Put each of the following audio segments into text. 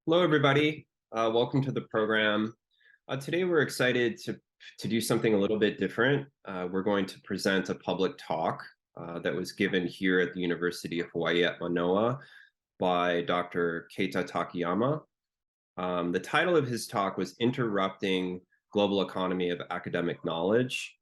Hello, everybody. Welcome to the program. Today, we're excited to do something a little bit different. We're going to present a public talk that was given here at the University of Hawaii at Manoa by Dr. Keita Takayama. The title of his talk was Interrupting Global Economy of Academic Knowledge.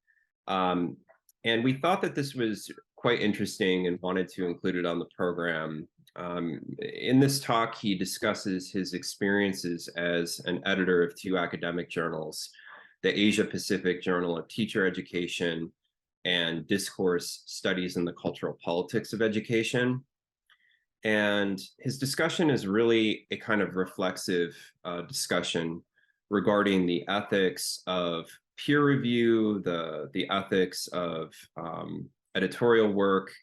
And we thought that this was quite interesting and wanted to include it on the program. In this talk, he discusses his experiences as an editor of two academic journals, the Asia Pacific Journal of Teacher Education and Discourse Studies in the Cultural Politics of Education. And his discussion is really a kind of reflexive discussion regarding the ethics of peer review, the ethics of editorial work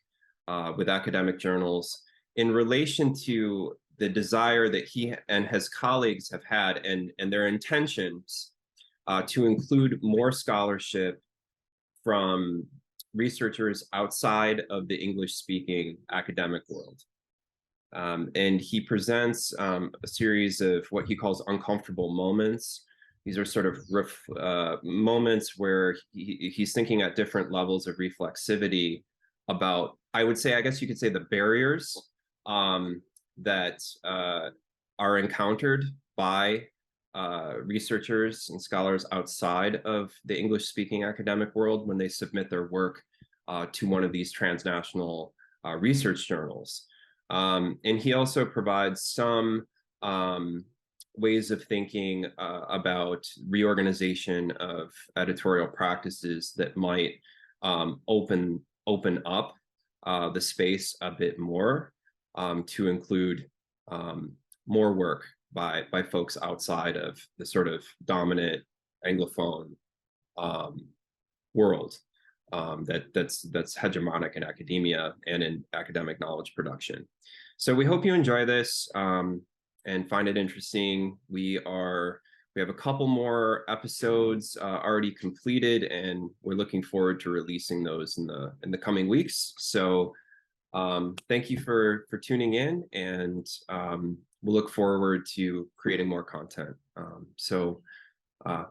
with academic journals, in relation to the desire that he and his colleagues have had and their intentions to include more scholarship from researchers outside of the English-speaking academic world. And he presents a series of what he calls uncomfortable moments. These are sort of moments where he's thinking at different levels of reflexivity about, I guess you could say, the barriers that are encountered by researchers and scholars outside of the English-speaking academic world when they submit their work to one of these transnational research journals. And he also provides some ways of thinking about reorganization of editorial practices that might open up the space a bit more to include more work by folks outside of the sort of dominant Anglophone world that's hegemonic in academia and in academic knowledge production. So we hope you enjoy this and find it interesting. We have a couple more episodes already completed, and we're looking forward to releasing those in the coming weeks. So thank you for tuning in, and we'll look forward to creating more content.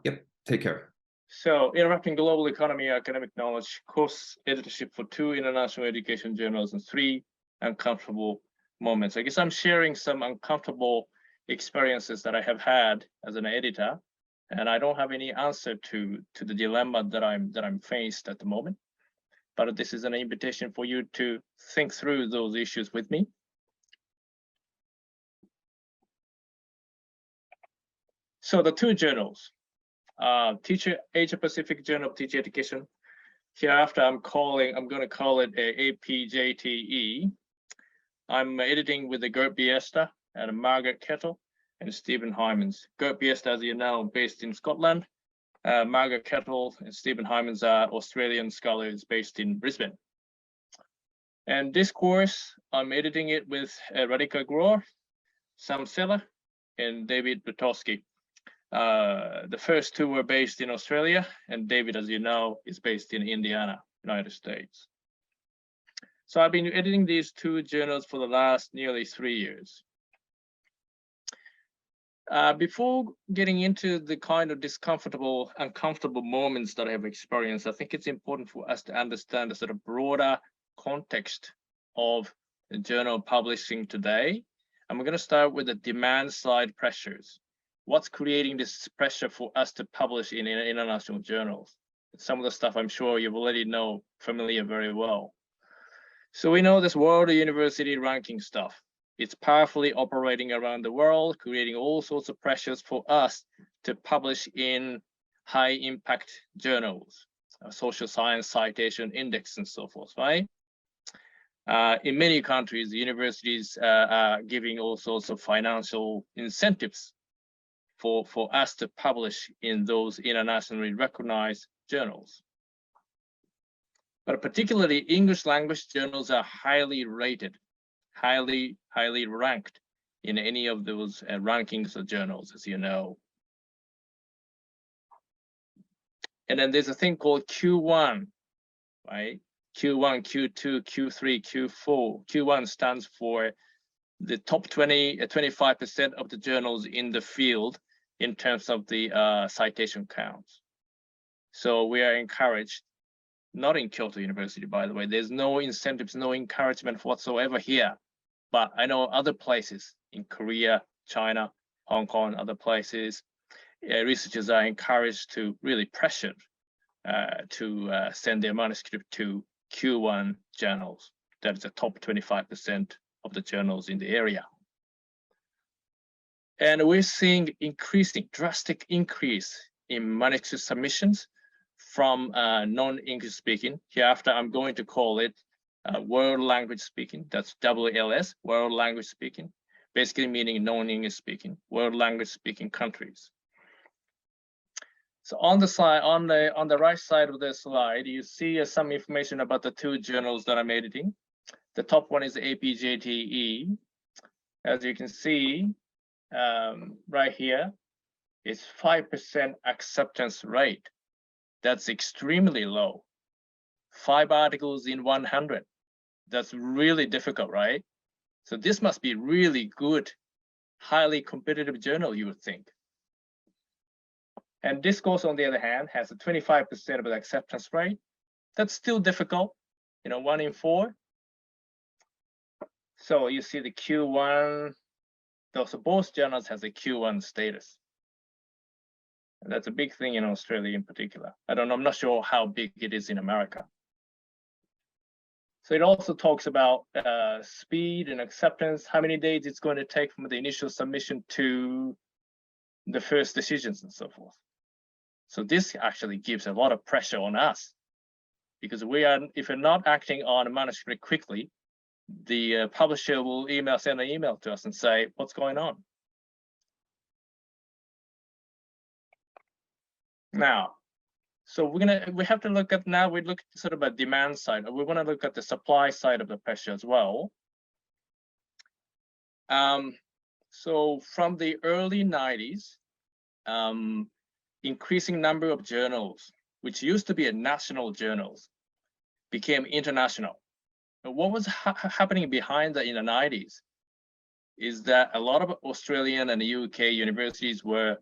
Yep, take care. So, Interrupting Global Economy Academic Knowledge, course editorship for 2 international education journals and 3 uncomfortable moments. I guess I'm sharing some uncomfortable experiences that I have had as an editor, and I don't have any answer to the dilemma that I'm faced at the moment. But this is an invitation for you to think through those issues with me. So the 2 journals, Asia Pacific Journal of Teacher Education. Hereafter, I'm going to call it a APJTE. I'm editing with the Gert Biesta and Margaret Kettle and Stephen Hymans. Gert Biesta, as you know, based in Scotland. Margaret Kettle and Stephen Hymans are Australian scholars based in Brisbane. And this course, I'm editing it with Radhika Groer, Sam Seller, and David Butowski. The first 2 were based in Australia, and David, as you know, is based in Indiana, United States. So I've been editing these 2 journals for the last nearly 3 years. Before getting into the kind of uncomfortable moments that I have experienced, I think it's important for us to understand the sort of broader context of the journal publishing today. And we're going to start with the demand side pressures. What's creating this pressure for us to publish in international journals? Some of the stuff I'm sure you've already familiar very well. So we know this World University ranking stuff. It's powerfully operating around the world, creating all sorts of pressures for us to publish in high impact journals, social science citation index and so forth, right? In many countries, the universities are giving all sorts of financial incentives for us to publish in those internationally recognized journals. But particularly English language journals are highly rated, highly ranked in any of those rankings of journals, as you know. And then there's a thing called Q1, right? Q1, Q2, Q3, Q4. Q1 stands for the top 25% of the journals in the field in terms of the citation counts. So we are encouraged, not in Kyoto University, by the way, there's no incentives, no encouragement whatsoever here. But I know other places in Korea, China, Hong Kong, other places, researchers are encouraged to really pressure to send their manuscript to Q1 journals. That is the top 25% of the journals in the area. And we're seeing drastic increase in manuscript submissions from non-English speaking. Hereafter, I'm going to call it world language speaking. That's WLS, world language speaking, basically meaning non-English speaking, world language speaking countries. So on the slide, on the right side of the slide, you see some information about the two journals that I'm editing. The top one is APJTE. As you can see, right here, it's 5% acceptance rate. That's extremely low. 5 articles in 100. That's really difficult, right? So this must be really good, highly competitive journal, you would think. And Discourse, on the other hand, has a 25% of the acceptance rate. That's still difficult, 1 in 4. So you see the Q1, so both journals has a Q1 status. And that's a big thing in Australia in particular. I'm not sure how big it is in America. So it also talks about speed and acceptance, how many days it's going to take from the initial submission to the first decisions and so forth. So this actually gives a lot of pressure on us, because if we're not acting on a manuscript quickly, the publisher will send an email to us and say, what's going on? Now, so we have to look at now, we look at sort of a demand side. We want to look at the supply side of the pressure as well. So from the early 90s, increasing number of journals, which used to be national journals, became international. But what was happening behind that in the 90s is that a lot of Australian and UK universities were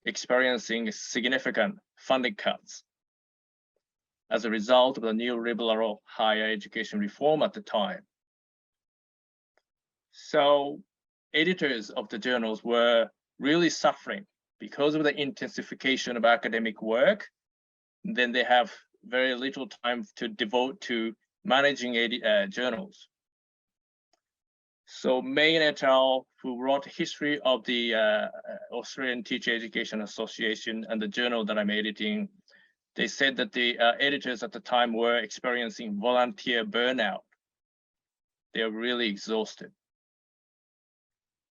experiencing significant funding cuts as a result of the neoliberal higher education reform at the time. So editors of the journals were really suffering because of the intensification of academic work. Then they have very little time to devote to managing journals. So May et al., who wrote history of the Australian Teacher Education Association and the journal that I'm editing, they said that the editors at the time were experiencing volunteer burnout. They're really exhausted.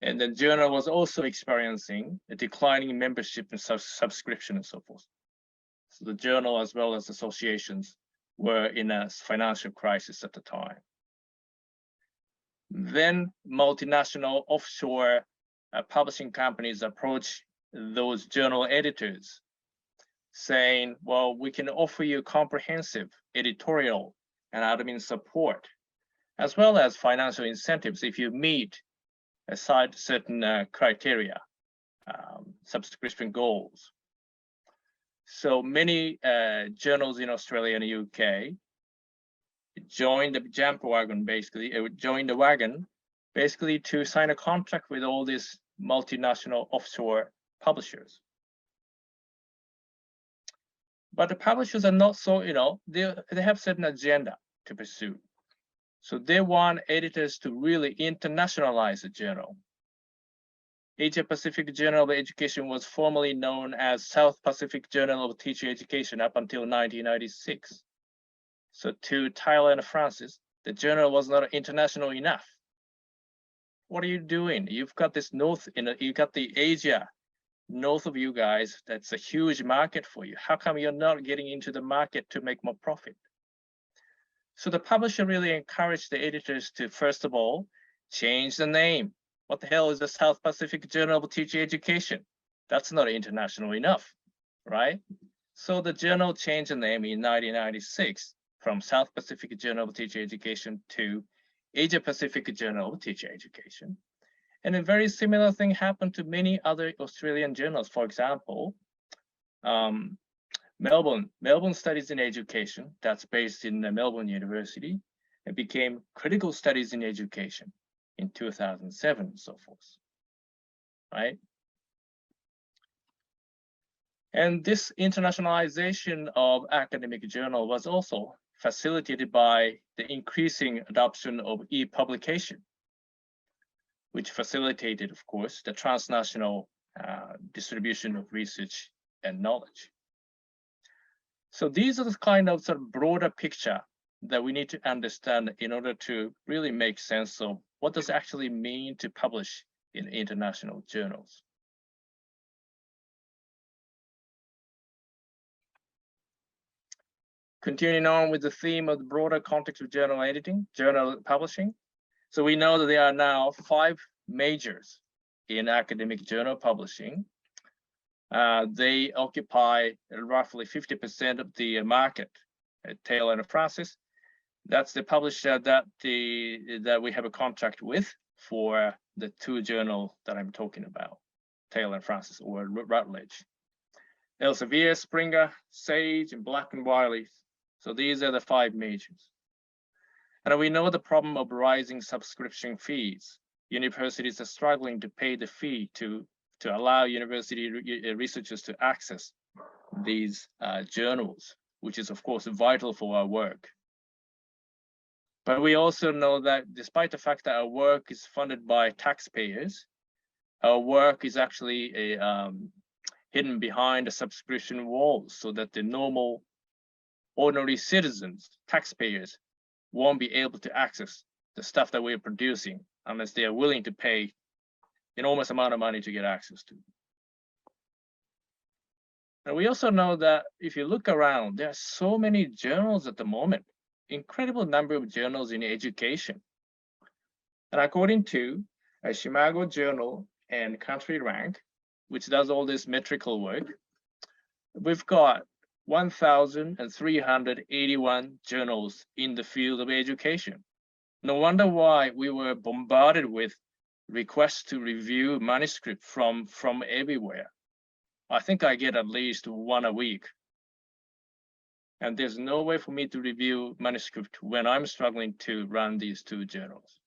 And the journal was also experiencing a declining membership and subscription and so forth. So the journal, as well as associations, were in a financial crisis at the time. Then multinational offshore publishing companies approached those journal editors saying, well, we can offer you comprehensive editorial and admin support, as well as financial incentives if you meet certain criteria, subscription goals. So many journals in Australia and the UK joined the wagon basically to sign a contract with all these multinational offshore publishers. But the publishers are not so, they have certain agenda to pursue. So they want editors to really internationalize the journal. Asia Pacific Journal of Education was formerly known as South Pacific Journal of Teacher Education up until 1996. So to Tyler and Francis, the journal was not international enough. What are you doing? You've got this you've got the Asia north of you guys. That's a huge market for you. How come you're not getting into the market to make more profit? So the publisher really encouraged the editors to, first of all, change the name. What the hell is the South Pacific Journal of Teacher Education? That's not international enough, right? So the journal changed the name in 1996 from South Pacific Journal of Teacher Education to Asia Pacific Journal of Teacher Education. And a very similar thing happened to many other Australian journals. For example, Melbourne Studies in Education, that's based in Melbourne University, it became Critical Studies in Education in 2007 and so forth, right? And this internationalization of academic journal was also facilitated by the increasing adoption of e-publication, which facilitated, of course, the transnational distribution of research and knowledge. So these are the kind of sort of broader picture that we need to understand in order to really make sense of what does it actually mean to publish in international journals. Continuing on with the theme of the broader context of journal editing, journal publishing. So we know that there are now 5 majors in academic journal publishing. They occupy roughly 50% of the market. Taylor and Francis, that's the publisher that we have a contract with for the 2 journals that I'm talking about, Taylor and Francis or Routledge. Elsevier, Springer, Sage, and Black and Wiley. So these are the 5 majors. And we know the problem of rising subscription fees. Universities are struggling to pay the fee to allow university researchers to access these journals, which is of course vital for our work. But we also know that despite the fact that our work is funded by taxpayers, our work is actually hidden behind the subscription walls so that the normal ordinary citizens, taxpayers, won't be able to access the stuff that we're producing unless they are willing to pay enormous amount of money to get access to. And we also know that if you look around, there are so many journals at the moment, incredible number of journals in education. And according to a Shimago Journal and Country Rank, which does all this metrical work, we've got 1,381 journals in the field of education. No wonder why we were bombarded with requests to review manuscript from everywhere. I think I get at least 1 a week. And there's no way for me to review manuscript when I'm struggling to run these 2 journals.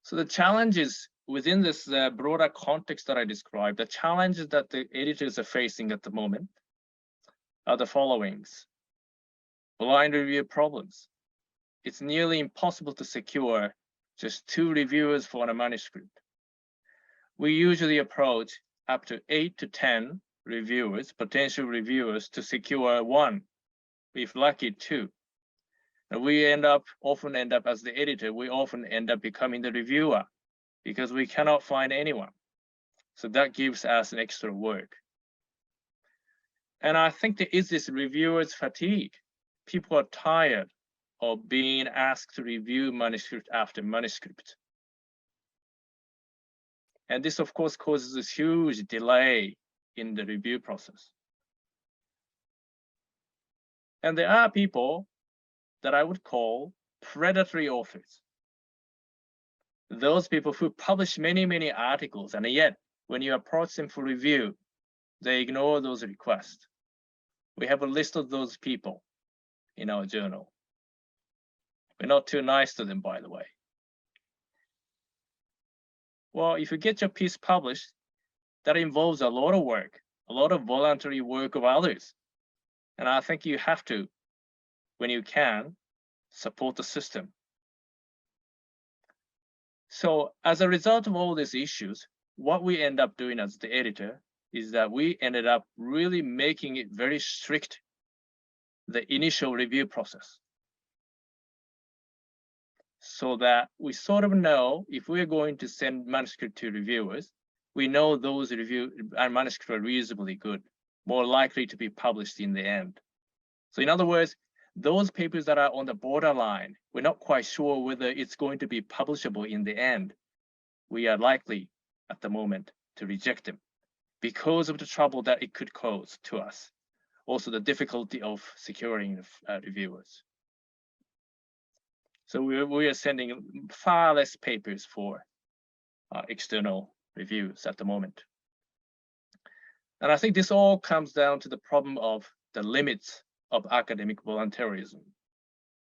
So the challenges within this broader context that I described, the challenges that the editors are facing at the moment are the followings. Blind review problems. It's nearly impossible to secure just 2 reviewers for a manuscript. We usually approach up to 8 to 10 reviewers, potential reviewers, to secure 1, if lucky 2. And we often end up as the editor, we often end up becoming the reviewer because we cannot find anyone. So that gives us an extra work. And I think there is this reviewer's fatigue. People are tired of being asked to review manuscript after manuscript. And this, of course, causes a huge delay in the review process. And there are people that I would call predatory authors. Those people who publish many, many articles, and yet when you approach them for review, they ignore those requests. We have a list of those people in our journal. We're not too nice to them, by the way. Well, if you get your piece published, that involves a lot of work, a lot of voluntary work of others. And I think you have to, when you can, support the system. So as a result of all these issues, what we end up doing as the editor is that we ended up really making it very strict, the initial review process. So that we sort of know if we're going to send manuscript to reviewers, we know those manuscripts are reasonably good, more likely to be published in the end. So in other words, those papers that are on the borderline, we're not quite sure whether it's going to be publishable in the end. We are likely at the moment to reject them because of the trouble that it could cause to us. Also the difficulty of securing reviewers. So we are sending far less papers for external reviews at the moment. And I think this all comes down to the problem of the limits of academic voluntarism.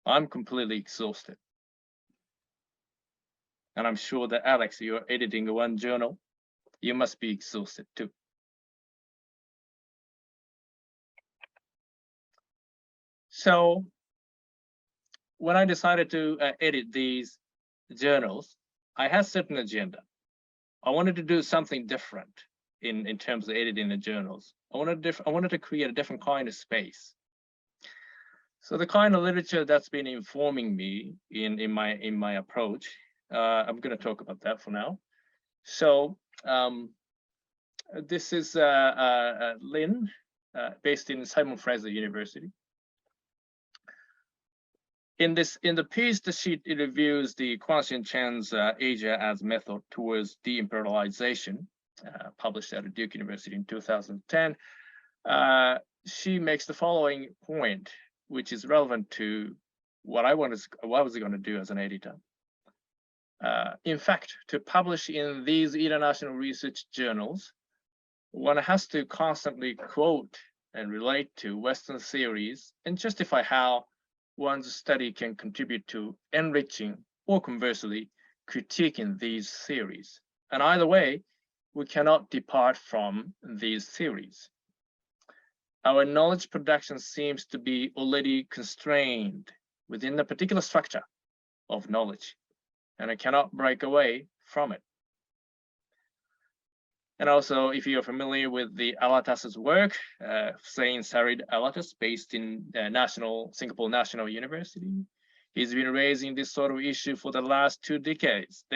I'm completely exhausted. And I'm sure that Alex, you're editing one journal, you must be exhausted too. So when I decided to edit these journals, I had a certain agenda. I wanted to do something different in terms of editing the journals. I wanted to create a different kind of space. So the kind of literature that's been informing me in my approach, I'm going to talk about that for now. So this is Lynn, based in Simon Fraser University. In the piece, the sheet it reviews the Kwon Chen's Asia as Method Towards Deimperialization, published at Duke University in 2010. She makes the following point, which is relevant to what I was going to do as an editor. In fact, to publish in these international research journals, one has to constantly quote and relate to Western theories and justify how one's study can contribute to enriching or conversely critiquing these theories. And either way, we cannot depart from these theories. Our knowledge production seems to be already constrained within the particular structure of knowledge, and it cannot break away from it. And also, if you're familiar with the Alatas's work, Hussein Sarid Alatas, based in Singapore National University, he's been raising this sort of issue for the last 2 decades.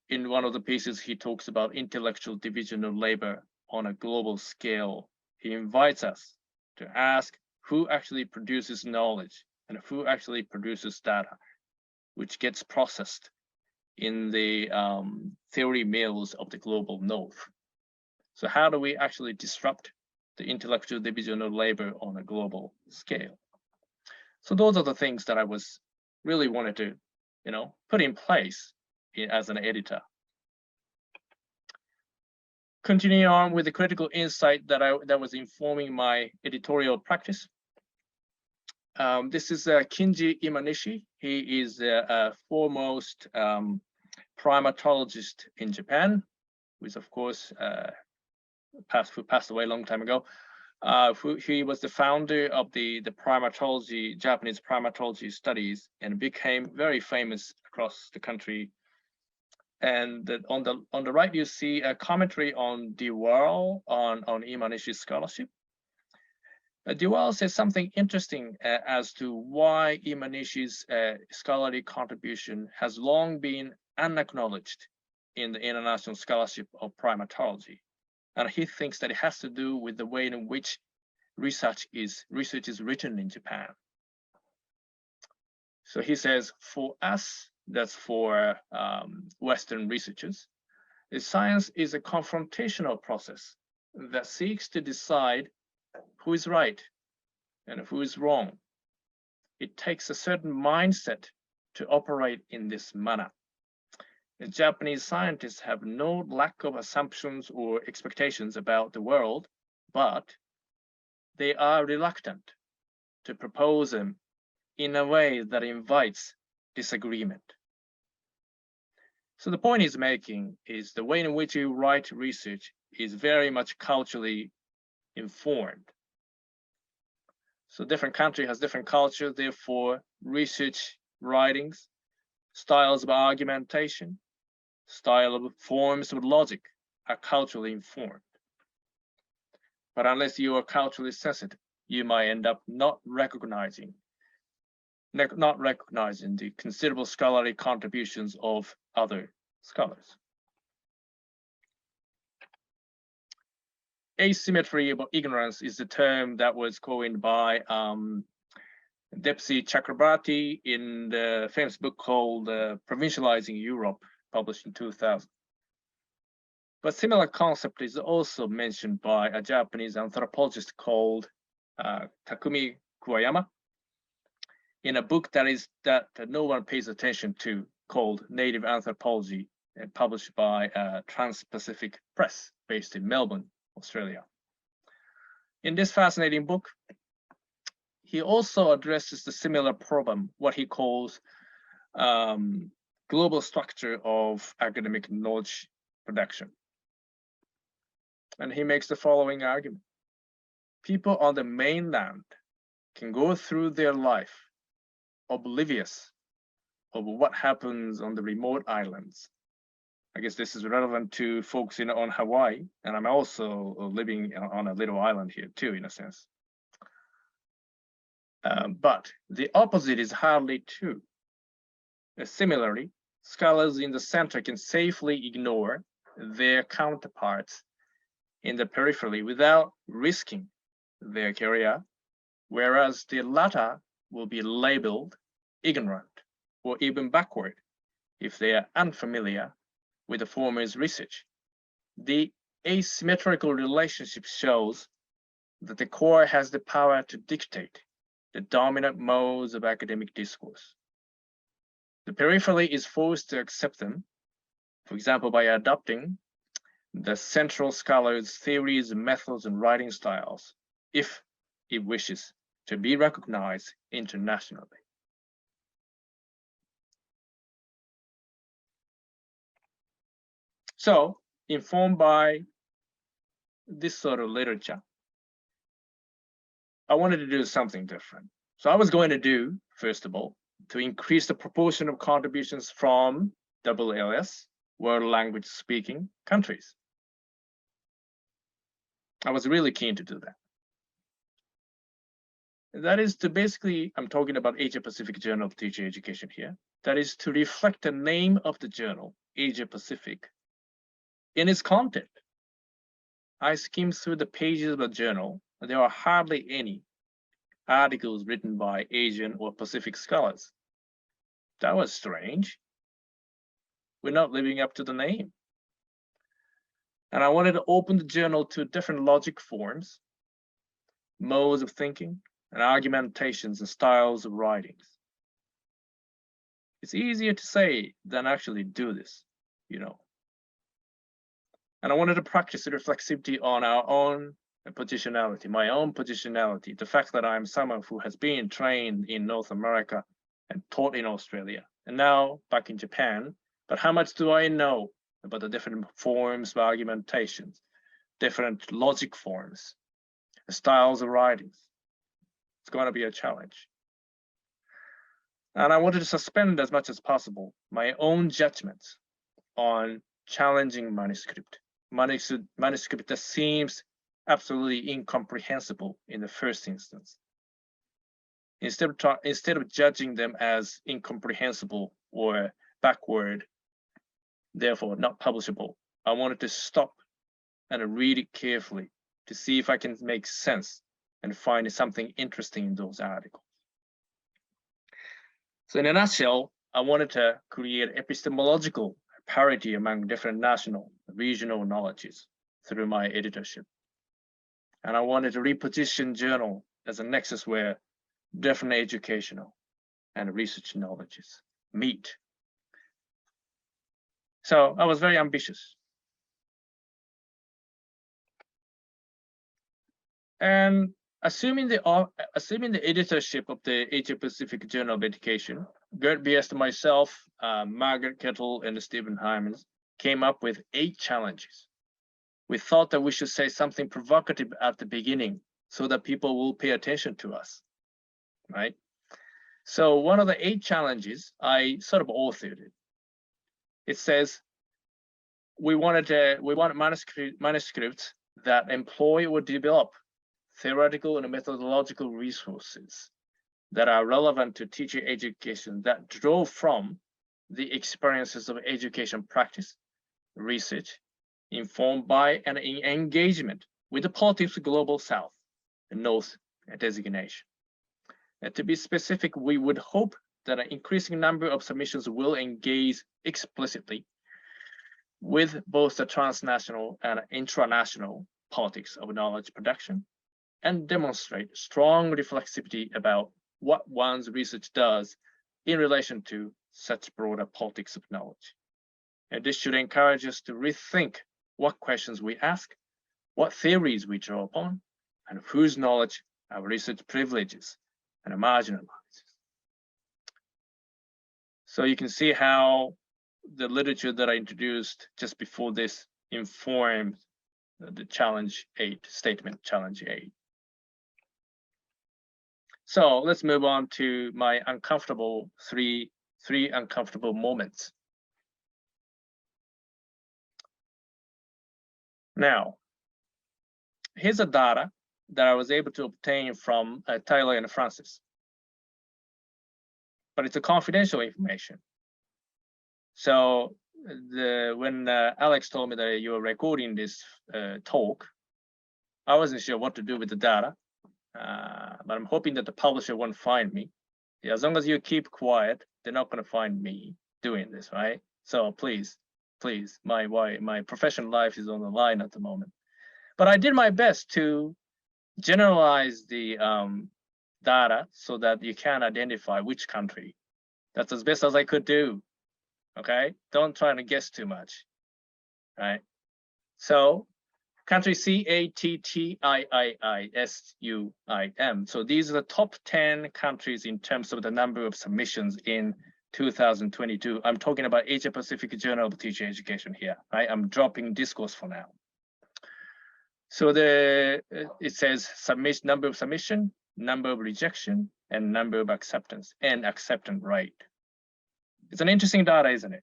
In one of the pieces, he talks about intellectual division of labor on a global scale. He invites us to ask who actually produces knowledge and who actually produces data, which gets processed in the theory mills of the global north. So how do we actually disrupt the intellectual division of labor on a global scale? So those are the things that I was really wanted to, put in place as an editor. Continuing on with the critical insight that was informing my editorial practice. This is Kinji Imanishi. He is a foremost primatologist in Japan, who is, of course, who passed away a long time ago. He was the founder of the Japanese primatology studies, and became very famous across the country. And on the right, you see a commentary on Dewar on Imanishi's scholarship. Dewar says something interesting as to why Imanishi's scholarly contribution has long been unacknowledged in the international scholarship of primatology. And he thinks that it has to do with the way in which research is written in Japan. So he says, for us, that's for Western researchers, science is a confrontational process that seeks to decide who is right and who is wrong. It takes a certain mindset to operate in this manner. The Japanese scientists have no lack of assumptions or expectations about the world, but they are reluctant to propose them in a way that invites disagreement. So the point he's making is the way in which you write research is very much culturally informed. So different country has different culture, therefore research writings, styles of argumentation, style of forms of logic are culturally informed. But unless you are culturally sensitive, you might end up not recognizing the considerable scholarly contributions of other scholars. Asymmetry of ignorance is the term that was coined by Depsy Chakrabarty in the famous book called Provincializing Europe, published in 2000. But similar concept is also mentioned by a Japanese anthropologist called Takumi Kuwayama. in a book that no one pays attention to, called Native Anthropology, published by Trans-Pacific Press, based in Melbourne, Australia. In this fascinating book, he also addresses the similar problem, what he calls global structure of academic knowledge production. And he makes the following argument. People on the mainland can go through their life oblivious of what happens on the remote islands. I guess this is relevant to focusing on Hawaii, and I'm also living on a little island here too, in a sense. But the opposite is hardly true. Similarly, scholars in the center can safely ignore their counterparts in the periphery without risking their career, whereas the latter will be labeled ignorant or even backward if they are unfamiliar with the former's research. The asymmetrical relationship shows that the core has the power to dictate the dominant modes of academic discourse. The periphery is forced to accept them, for example, by adopting the central scholar's theories, methods, and writing styles, if it wishes to be recognized internationally. So, informed by this sort of literature, I wanted to do something different. So I was going to do, first of all, to increase the proportion of contributions from WLS, world language speaking countries. I was really keen to do that. That is to basically, I'm talking about Asia Pacific Journal of Teacher Education here. That is to reflect the name of the journal, Asia Pacific, in its content. I skimmed through the pages of the journal, and there are hardly any articles written by Asian or Pacific scholars. That was strange. We're not living up to the name. And I wanted to open the journal to different logic forms, modes of thinking, and argumentations and styles of writings. It's easier to say than actually do this, you know. And I wanted to practice the reflexivity on our own positionality, my own positionality, the fact that I'm someone who has been trained in North America and taught in Australia, and now back in Japan. But how much do I know about the different forms of argumentations, different logic forms, styles of writings? It's going to be a challenge. And I wanted to suspend as much as possible my own judgments on challenging manuscript that seems absolutely incomprehensible in the first instance. Instead of judging them as incomprehensible or backward, therefore not publishable, I wanted to stop and read it carefully to see if I can make sense and find something interesting in those articles. So in a nutshell, I wanted to create epistemological parity among different national, regional knowledges through my editorship. And I wanted to reposition journal as a nexus where different educational and research knowledges meet. So I was very ambitious. And assuming the editorship of the Asia Pacific Journal of Education, Gert Biest, myself, Margaret Kettle, and Stephen Hyman came up with 8 challenges. We thought that we should say something provocative at the beginning so that people will pay attention to us, right? So one of the 8 challenges, I sort of authored it. It says, we want manuscripts that employ or develop theoretical and methodological resources that are relevant to teacher education, that draw from the experiences of education practice, research, informed by and in engagement with the politics of Global South and North designation. And to be specific, we would hope that an increasing number of submissions will engage explicitly with both the transnational and intranational politics of knowledge production and demonstrate strong reflexivity about what one's research does in relation to such broader politics of knowledge. And this should encourage us to rethink what questions we ask, what theories we draw upon, and whose knowledge our research privileges and marginalizes. So you can see how the literature that I introduced just before this informed the challenge 8 statement, challenge 8. So let's move on to my uncomfortable three uncomfortable moments. Now, here's a data that I was able to obtain from Tyler and Francis, but it's a confidential information. So when Alex told me that you were recording this talk, I wasn't sure what to do with the data, but I'm hoping that the publisher won't find me. Yeah, as long as you keep quiet, they're not going to find me doing this, right? So please, my professional life is on the line at the moment. But I did my best to generalize the data so that you can identify which country. That's as best as I could do. Okay, don't try to guess too much, right? So country CATTIISUIM. So these are the top 10 countries in terms of the number of submissions in 2022. I'm talking about Asia Pacific Journal of Teacher Education here, right? I'm dropping discourse for now. So it says number of submission, number of rejection, and number of acceptance and acceptance rate. It's an interesting data, isn't it?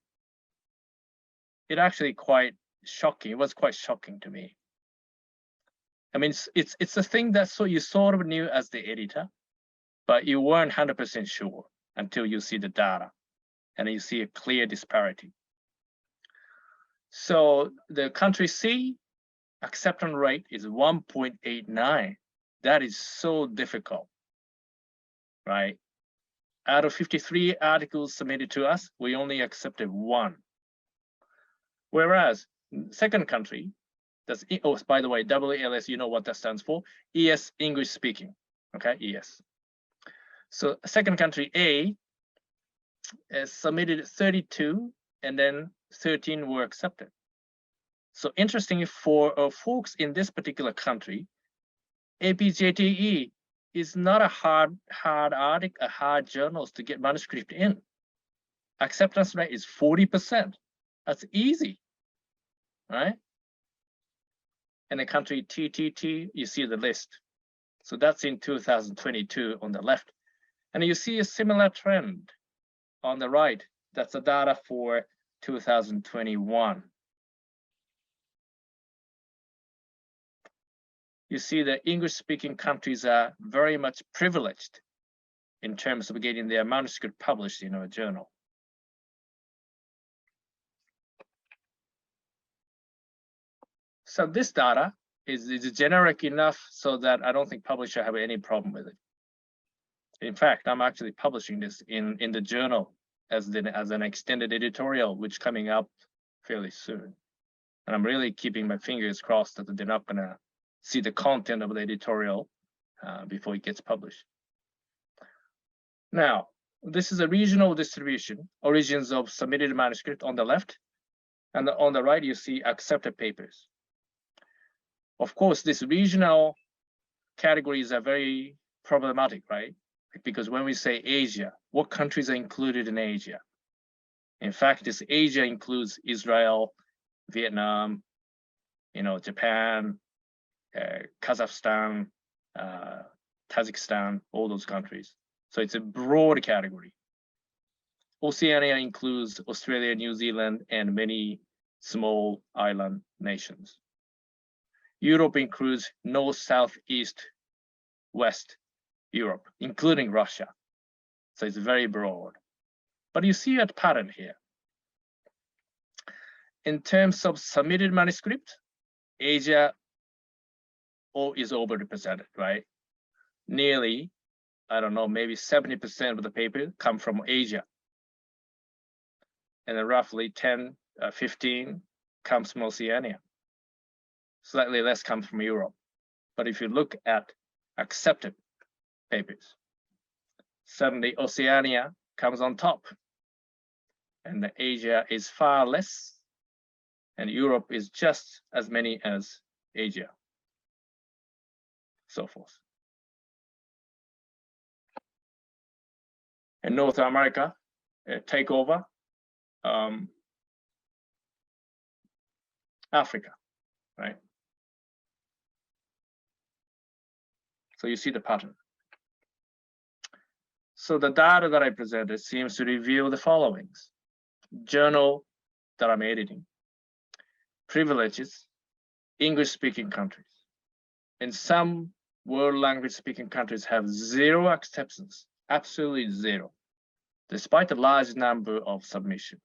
It actually quite shocking. It was quite shocking to me. I mean, it's a thing that you sort of knew as the editor, but you weren't 100% sure until you see the data and you see a clear disparity. So the country C acceptance rate is 1.89. That is so difficult, right? Out of 53 articles submitted to us, we only accepted 1. Whereas second country, that's, oh, by the way, WLS, you know what that stands for? ES, English speaking, okay, ES. So second country A submitted 32 and then 13 were accepted. So interestingly, for folks in this particular country, APJTE is not a hard article, a hard journals to get manuscript in. Acceptance rate is 40%. That's easy, right? And the country TTT, you see the list. So that's in 2022 on the left. And you see a similar trend on the right. That's the data for 2021. You see the English-speaking countries are very much privileged in terms of getting their manuscript published in a journal. So this data is generic enough so that I don't think publishers have any problem with it. In fact, I'm actually publishing this in the journal as an extended editorial, which coming up fairly soon. And I'm really keeping my fingers crossed that they're not going to see the content of the editorial before it gets published. Now, this is a regional distribution, origins of submitted manuscript on the left, and on the right, you see accepted papers. Of course, these regional categories are very problematic, right? Because when we say Asia, what countries are included in Asia? In fact, this Asia includes Israel, Vietnam, Japan, Kazakhstan, Tajikistan, all those countries. So it's a broad category. Oceania includes Australia, New Zealand, and many small island nations. Europe includes North, South, East, West Europe, including Russia. So it's very broad. But you see a pattern here. In terms of submitted manuscript, Asia is overrepresented, right? Nearly, I don't know, maybe 70% of the paper come from Asia. And then roughly 15 comes from Oceania. Slightly less comes from Europe. But if you look at accepted papers, Suddenly Oceania comes on top, and the Asia is far less, and Europe is just as many as Asia, so forth. And North America take over Africa, right? So you see the pattern. So the data that I presented seems to reveal the followings: journal that I'm editing, privileges, English-speaking countries. And some world language-speaking countries have zero acceptance, absolutely zero, despite the large number of submissions.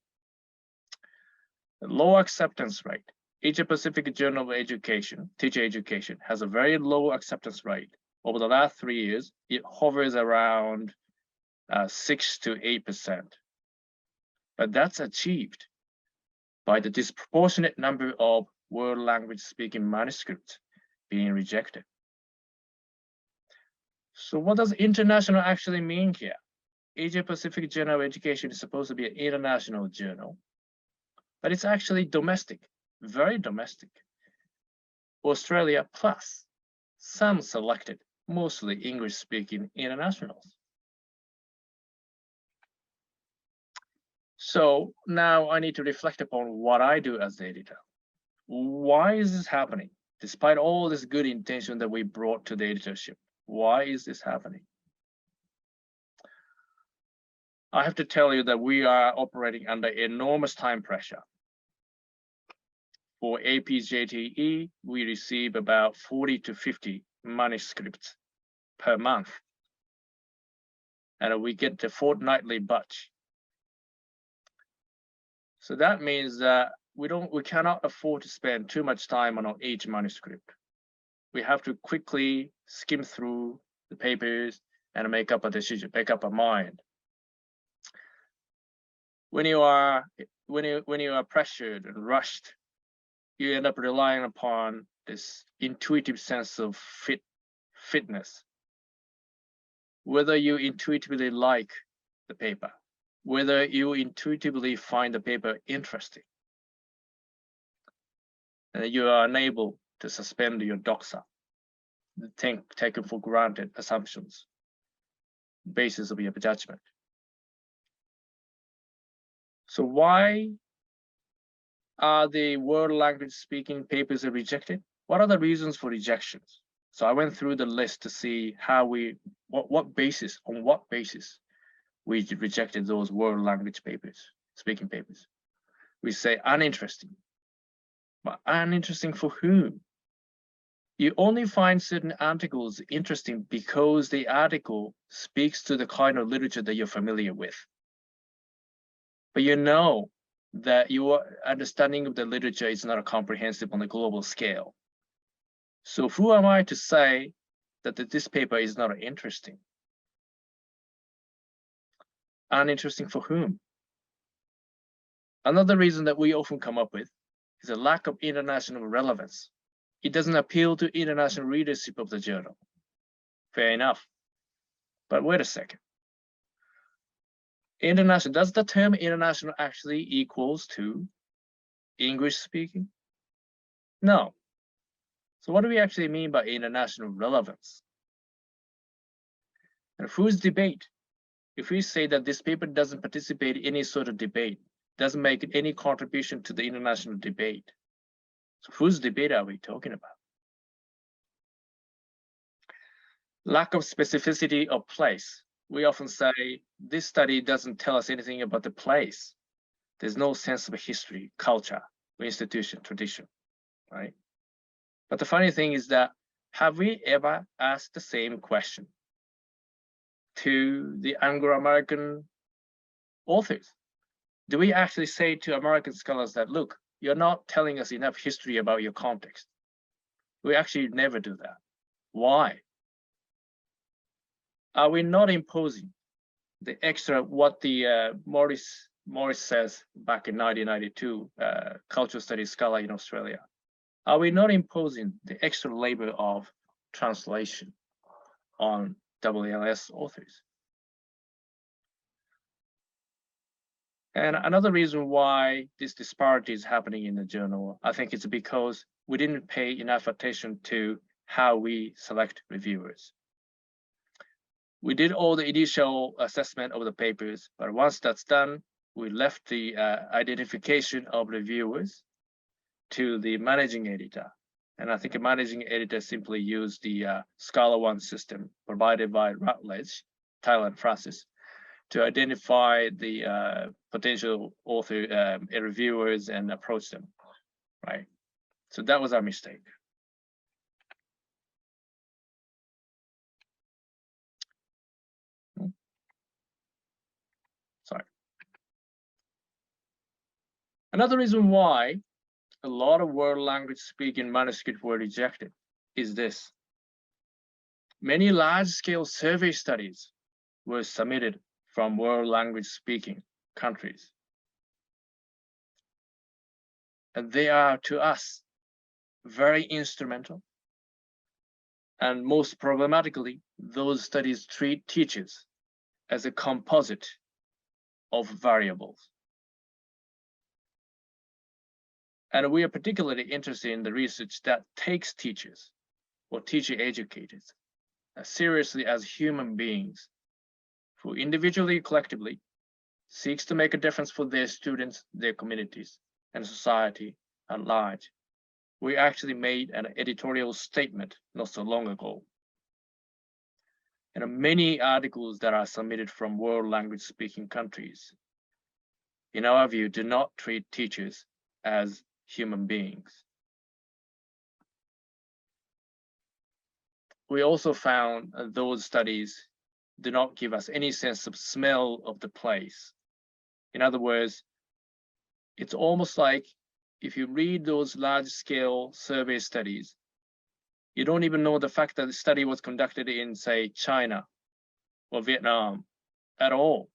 The low acceptance rate. Asia-Pacific Journal of Education, Teacher Education, has a very low acceptance rate. Over the last 3 years, it hovers around 6 to 8%. But that's achieved by the disproportionate number of world language speaking manuscripts being rejected. So what does international actually mean here? Asia Pacific Journal of Education is supposed to be an international journal, but it's actually domestic, very domestic. Australia plus some selected, mostly English speaking internationals. So now I need to reflect upon what I do as the editor. Why is this happening? Despite all this good intention that we brought to the editorship, why is this happening? I have to tell you that we are operating under enormous time pressure. For APJTE, we receive about 40 to 50 manuscripts per month. And we get the fortnightly batch. So that means that we cannot afford to spend too much time on each manuscript. We have to quickly skim through the papers and make up a decision, make up a mind. When you are pressured and rushed, you end up relying upon this intuitive sense of fitness. Whether you intuitively like the paper, whether you intuitively find the paper interesting, and you are unable to suspend your doxa, taken for granted assumptions, basis of your judgment. So why are the world language speaking papers rejected? What are the reasons for rejections? So I went through the list to see how on what basis we rejected those world language papers, speaking papers. We say uninteresting, but uninteresting for whom? You only find certain articles interesting because the article speaks to the kind of literature that you're familiar with. But you know that your understanding of the literature is not comprehensive on a global scale. So who am I to say that this paper is not interesting? Uninteresting for whom? Another reason that we often come up with is a lack of international relevance. It doesn't appeal to international readership of the journal. Fair enough. But wait a second. International, does the term international actually equals to English speaking? No. So what do we actually mean by international relevance? And whose debate? If we say that this paper doesn't participate in any sort of debate, doesn't make any contribution to the international debate, so whose debate are we talking about? Lack of specificity of place. We often say this study doesn't tell us anything about the place. There's no sense of history, culture, or institution, tradition, right? But the funny thing is that, have we ever asked the same question to the Anglo-American authors? Do we actually say to American scholars that, look, you're not telling us enough history about your context? We actually never do that. Why? Are we not imposing the extra, what the Morris says back in 1992, cultural studies scholar in Australia? Are we not imposing the extra labor of translation on WLS authors? And another reason why this disparity is happening in the journal, I think it's because we didn't pay enough attention to how we select reviewers. We did all the initial assessment of the papers, but once that's done, we left the identification of reviewers to the managing editor. And I think a managing editor simply used the Scholar One system provided by Routledge, Tyler and Francis, to identify the potential author reviewers and approach them, right? So that was our mistake. Sorry. Another reason why a lot of world language speaking manuscripts were rejected is this. Many large-scale survey studies were submitted from world language speaking countries. And they are, to us, very instrumental. And most problematically, those studies treat teachers as a composite of variables. And we are particularly interested in the research that takes teachers or teacher educators seriously as human beings who individually, collectively, seeks to make a difference for their students, their communities, and society at large. We actually made an editorial statement not so long ago. And many articles that are submitted from world language speaking countries, in our view, do not treat teachers as human beings. We also found those studies do not give us any sense of smell of the place. In other words, it's almost like if you read those large-scale survey studies, you don't even know the fact that the study was conducted in, say, China or Vietnam at all.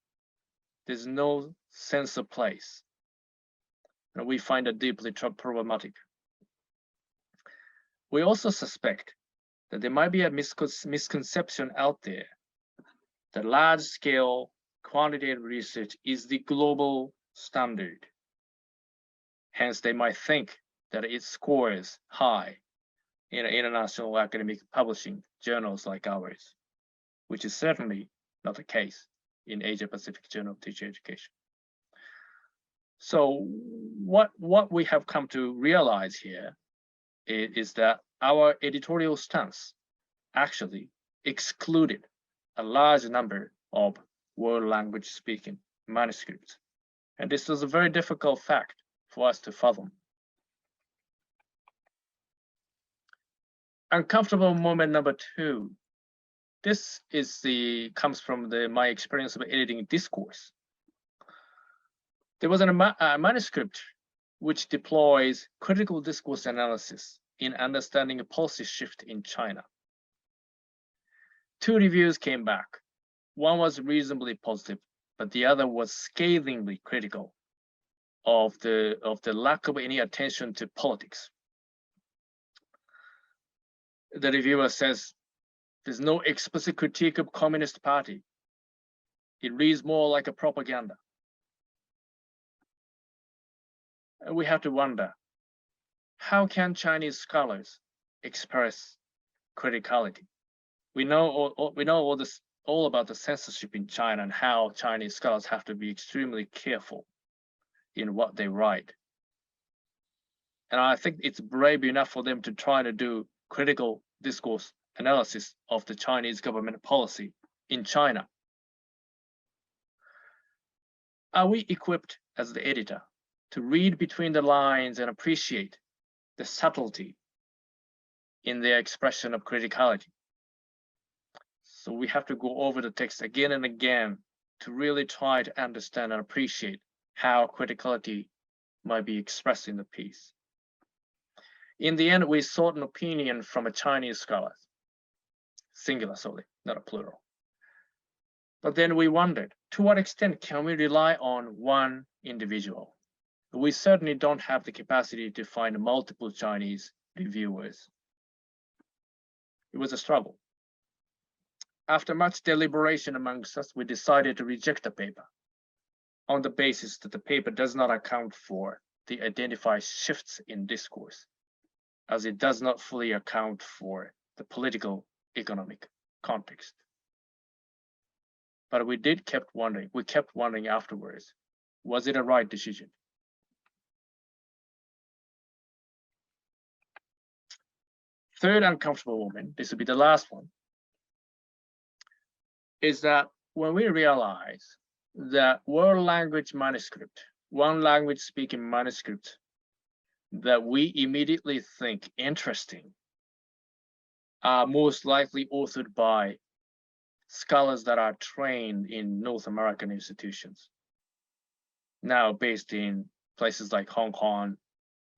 There's no sense of place. And we find that deeply problematic. We also suspect that there might be a misconception out there that large-scale quantitative research is the global standard. Hence, they might think that it scores high in international academic publishing journals like ours, which is certainly not the case in Asia-Pacific Journal of Teacher Education. So what we have come to realize here is that our editorial stance actually excluded a large number of world language speaking manuscripts. And this was a very difficult fact for us to fathom. Uncomfortable moment number 2. This is comes from my experience of editing discourse. There was a manuscript which deploys critical discourse analysis in understanding a policy shift in China. 2 reviews came back. One was reasonably positive, but the other was scathingly critical of the lack of any attention to politics. The reviewer says, there's no explicit critique of Communist Party. It reads more like a propaganda. And we have to wonder, how can Chinese scholars express criticality? We know all about the censorship in China and how Chinese scholars have to be extremely careful in what they write. And I think it's brave enough for them to try to do critical discourse analysis of the Chinese government policy in China. Are we equipped as the editor to read between the lines and appreciate the subtlety in their expression of criticality? So we have to go over the text again and again to really try to understand and appreciate how criticality might be expressed in the piece. In the end, we sought an opinion from a Chinese scholar, singular solely, not a plural. But then we wondered, to what extent can we rely on one individual? We certainly don't have the capacity to find multiple Chinese reviewers. It was a struggle. After much deliberation amongst us, we decided to reject the paper. on the basis that the paper does not account for the identified shifts in discourse, as it does not fully account for the political economic context. But we kept wondering afterwards, was it a right decision? Third uncomfortable moment, this will be the last one, is that when we realize that world language manuscript, one language speaking manuscript that we immediately think interesting are most likely authored by scholars that are trained in North American institutions, now based in places like Hong Kong,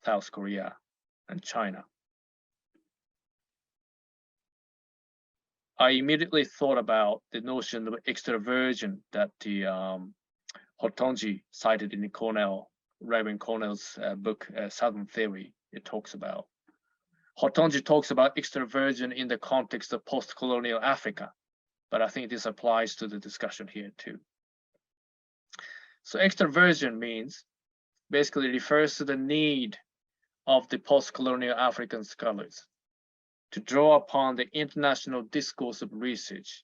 South Korea, and China. I immediately thought about the notion of extraversion that the Hotonji cited in the Reverend Cornell's book, Southern Theory. It talks about. Hotonji talks about extraversion in the context of post-colonial Africa, but I think this applies to the discussion here too. So extraversion means, basically refers to the need of the post-colonial African scholars to draw upon the international discourse of research,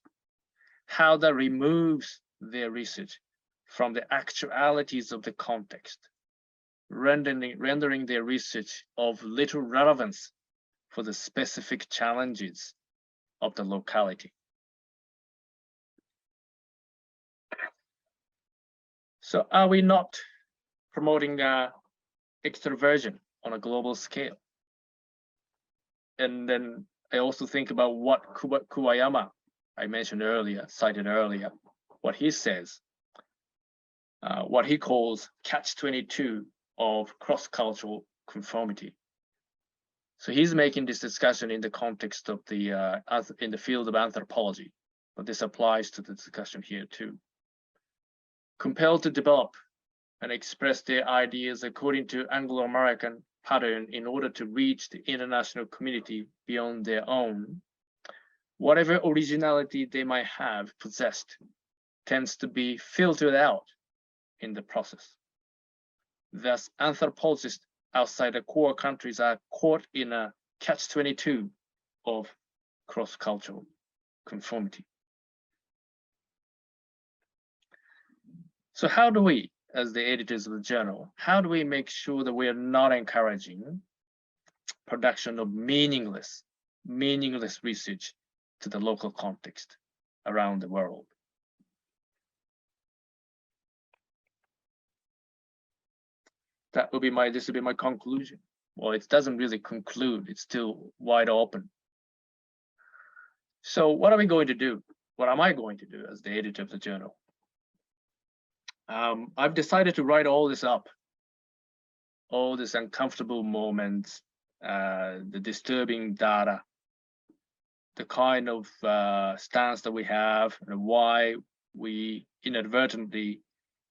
how that removes their research from the actualities of the context, rendering their research of little relevance for the specific challenges of the locality. So are we not promoting extraversion on a global scale? And then I also think about what Takayama, I mentioned earlier, cited earlier, what he says, what he calls catch-22 of cross-cultural conformity. So he's making this discussion in the context of in the field of anthropology, but this applies to the discussion here too. Compelled to develop and express their ideas according to Anglo-American pattern in order to reach the international community beyond their own, whatever originality they might have possessed tends to be filtered out in the process. Thus, anthropologists outside the core countries are caught in a catch-22 of cross-cultural conformity. So how do we, as the editors of the journal, how do we make sure that we are not encouraging production of meaningless research to the local context around the world? This will be my conclusion. Well, it doesn't really conclude, it's still wide open. So what are we going to do? What am I going to do as the editor of the journal? I've decided to write all this up, all these uncomfortable moments, the disturbing data, the kind of stance that we have, and why we inadvertently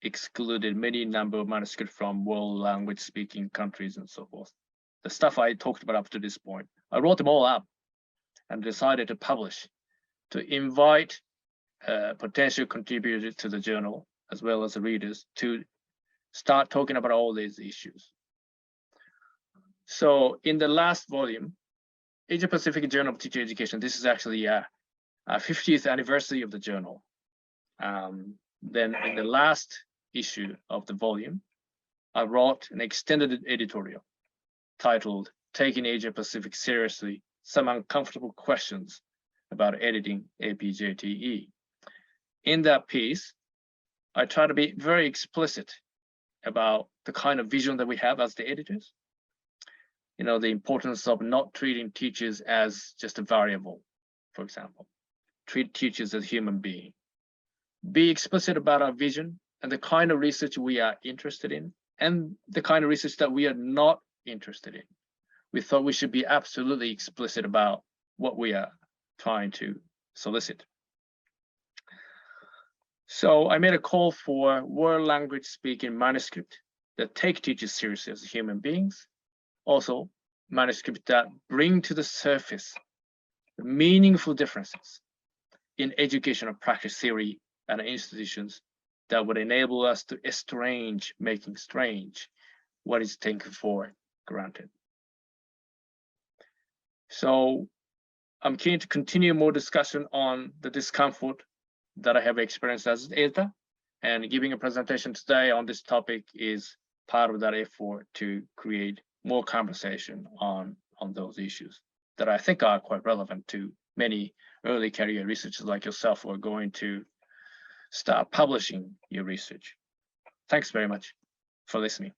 excluded many number of manuscripts from world language speaking countries and so forth. The stuff I talked about up to this point, I wrote them all up and decided to publish, to invite potential contributors to the journal, as well as the readers, to start talking about all these issues. So in the last volume, Asia Pacific Journal of Teacher Education, this is actually a 50th anniversary of the journal. Then in the last issue of the volume, I wrote an extended editorial titled Taking Asia Pacific Seriously, Some Uncomfortable Questions about Editing APJTE. In that piece, I try to be very explicit about the kind of vision that we have as the editors. You know, the importance of not treating teachers as just a variable, for example. Treat teachers as human beings. Be explicit about our vision and the kind of research we are interested in and the kind of research that we are not interested in. We thought we should be absolutely explicit about what we are trying to solicit. So I made a call for world language speaking manuscript that take teachers seriously as human beings. Also, manuscripts that bring to the surface the meaningful differences in educational practice theory and institutions that would enable us to estrange, making strange what is taken for granted. So I'm keen to continue more discussion on the discomfort that I have experienced as ETA, and giving a presentation today on this topic is part of that effort to create more conversation on those issues that I think are quite relevant to many early career researchers like yourself who are going to start publishing your research. Thanks very much for listening.